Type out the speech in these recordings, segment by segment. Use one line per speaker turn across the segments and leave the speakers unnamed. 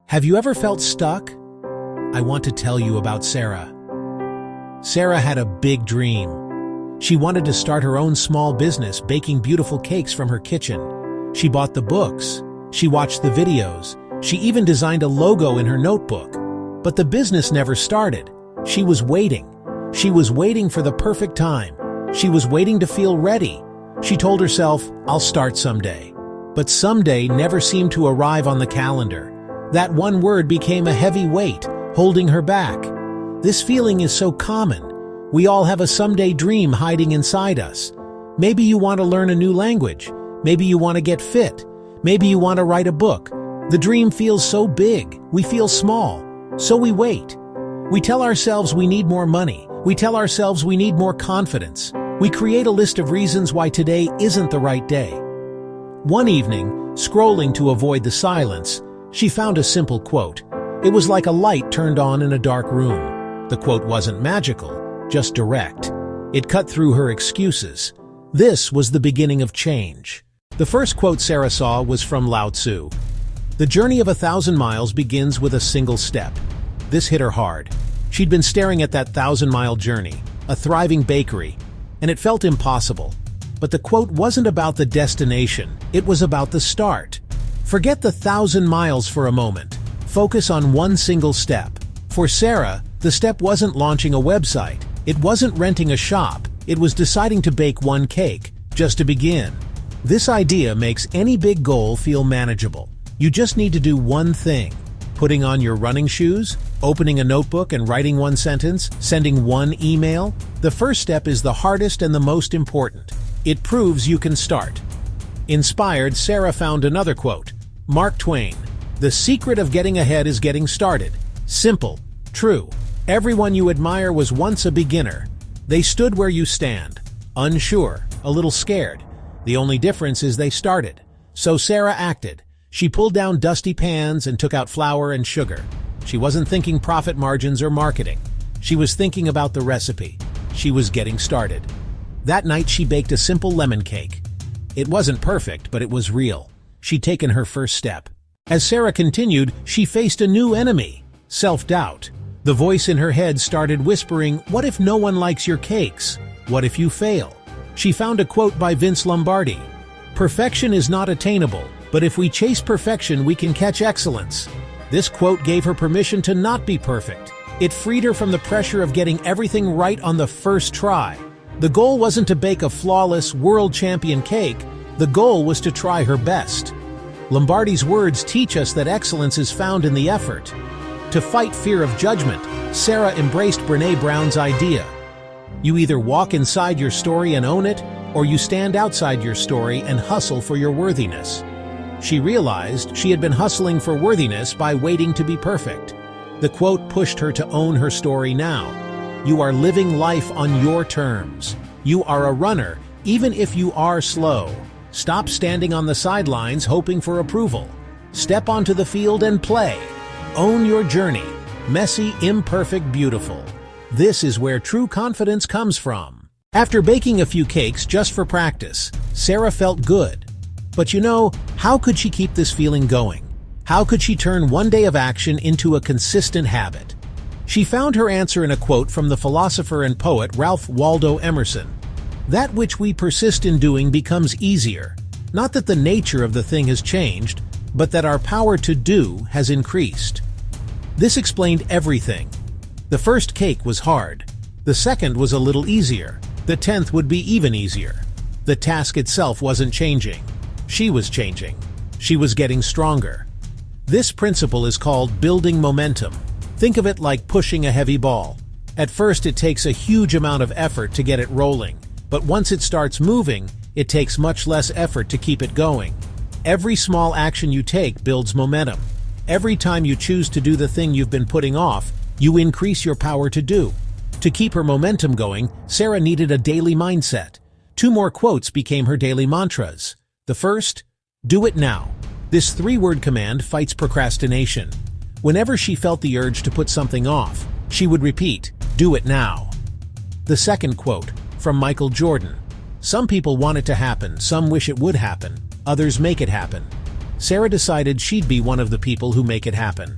Have you ever felt stuck? I want to tell you about Sarah. Sarah had a big dream. She wanted to start her own small business baking beautiful cakes from her kitchen. She bought the books. She watched the videos. She even designed a logo in her notebook. But the business never started. She was waiting. She was waiting for the perfect time. She was waiting to feel ready. She told herself, I'll start someday. But someday never seemed to arrive on the calendar. That one word became a heavy weight, holding her back. This feeling is so common. We all have a someday dream hiding inside us. Maybe you want to learn a new language. Maybe you want to get fit. Maybe you want to write a book. The dream feels so big, we feel small. So we wait. We tell ourselves we need more money. We tell ourselves we need more confidence. We create a list of reasons why today isn't the right day. One evening, scrolling to avoid the silence, she found a simple quote. It was like a light turned on in a dark room. The quote wasn't magical, just direct. It cut through her excuses. This was the beginning of change. The first quote Sarah saw was from Lao Tzu. The journey of 1,000 miles begins with a single step. This hit her hard. She'd been staring at that 1,000-mile journey, a thriving bakery, and it felt impossible. But the quote wasn't about the destination, it was about the start. Forget the 1,000 miles for a moment. Focus on one single step. For Sarah, the step wasn't launching a website. It wasn't renting a shop. It was deciding to bake one cake, just to begin. This idea makes any big goal feel manageable. You just need to do one thing. Putting on your running shoes, opening a notebook and writing one sentence, sending one email. The first step is the hardest and the most important. It proves you can start. Inspired, Sarah found another quote. Mark Twain. The secret of getting ahead is getting started. Simple. True. Everyone you admire was once a beginner. They stood where you stand. Unsure. A little scared. The only difference is they started. So Sarah acted. She pulled down dusty pans and took out flour and sugar. She wasn't thinking profit margins or marketing. She was thinking about the recipe. She was getting started. That night she baked a simple lemon cake. It wasn't perfect, but it was real. She'd taken her first step. As Sarah continued, she faced a new enemy, self-doubt. The voice in her head started whispering, what if no one likes your cakes? What if you fail? She found a quote by Vince Lombardi. Perfection is not attainable, but if we chase perfection, we can catch excellence. This quote gave her permission to not be perfect. It freed her from the pressure of getting everything right on the first try. The goal wasn't to bake a flawless, world champion cake. The goal was to try her best. Lombardi's words teach us that excellence is found in the effort. To fight fear of judgment, Sarah embraced Brené Brown's idea. You either walk inside your story and own it, or you stand outside your story and hustle for your worthiness. She realized she had been hustling for worthiness by waiting to be perfect. The quote pushed her to own her story now. You are living life on your terms. You are a runner, even if you are slow. Stop standing on the sidelines hoping for approval. Step onto the field and play. Own your journey. Messy, imperfect, beautiful. This is where true confidence comes from. After baking a few cakes just for practice, Sarah felt good. But how could she keep this feeling going? How could she turn one day of action into a consistent habit? She found her answer in a quote from the philosopher and poet Ralph Waldo Emerson. That which we persist in doing becomes easier. Not that the nature of the thing has changed, but that our power to do has increased. This explained everything. The first cake was hard. The second was a little easier. The 10th would be even easier. The task itself wasn't changing. She was changing. She was getting stronger. This principle is called building momentum. Think of it like pushing a heavy ball. At first, it takes a huge amount of effort to get it rolling, but once it starts moving, it takes much less effort to keep it going. Every small action you take builds momentum. Every time you choose to do the thing you've been putting off, you increase your power to do. To keep her momentum going, Sarah needed a daily mindset. 2 more quotes became her daily mantras. The first, do it now. This 3-word command fights procrastination. Whenever she felt the urge to put something off, she would repeat, do it now. The second quote, from Michael Jordan. Some people want it to happen, some wish it would happen, others make it happen. Sarah decided she'd be one of the people who make it happen.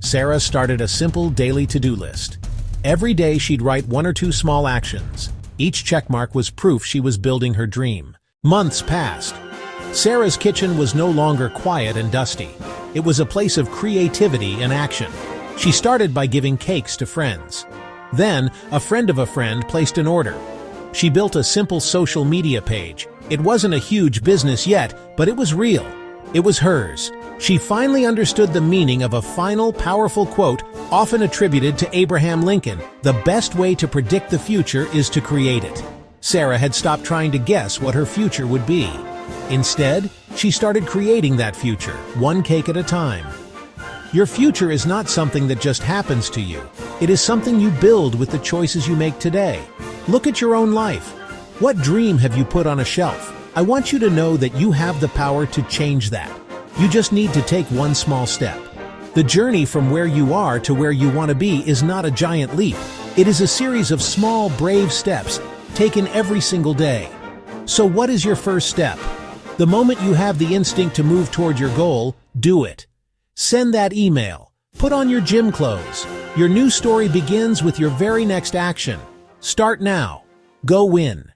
Sarah started a simple daily to-do list. Every day she'd write 1 or 2 small actions. Each checkmark was proof she was building her dream. Months passed. Sarah's kitchen was no longer quiet and dusty. It was a place of creativity and action. She started by giving cakes to friends. Then, a friend of a friend placed an order. She built a simple social media page. It wasn't a huge business yet, but it was real. It was hers. She finally understood the meaning of a final, powerful quote often attributed to Abraham Lincoln: "The best way to predict the future is to create it." Sarah had stopped trying to guess what her future would be. Instead, she started creating that future, one cake at a time. Your future is not something that just happens to you. It is something you build with the choices you make today. Look at your own life. What dream have you put on a shelf? I want you to know that you have the power to change that. You just need to take one small step. The journey from where you are to where you want to be is not a giant leap. It is a series of small, brave steps taken every single day. So what is your first step? The moment you have the instinct to move toward your goal, do it. Send that email. Put on your gym clothes. Your new story begins with your very next action. Start now. Go win.